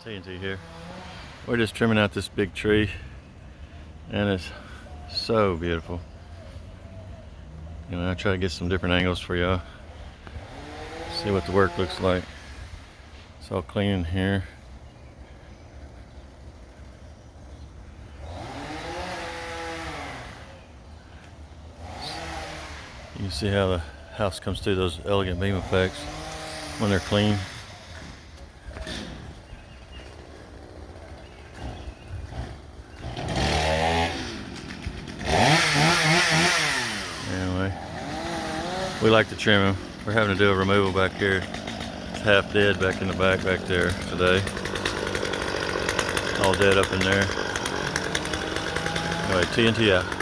TNT here. We're just trimming out this big tree and it's so beautiful. You know, I try to get some different angles for y'all. See what the work looks like. It's all clean in here. You can see how the house comes through those elegant beam effects when they're clean. Anyway, we like to trim them. We're having to do a removal back here. It's half dead back in the back there today. All dead up in there. Anyway, TNT out.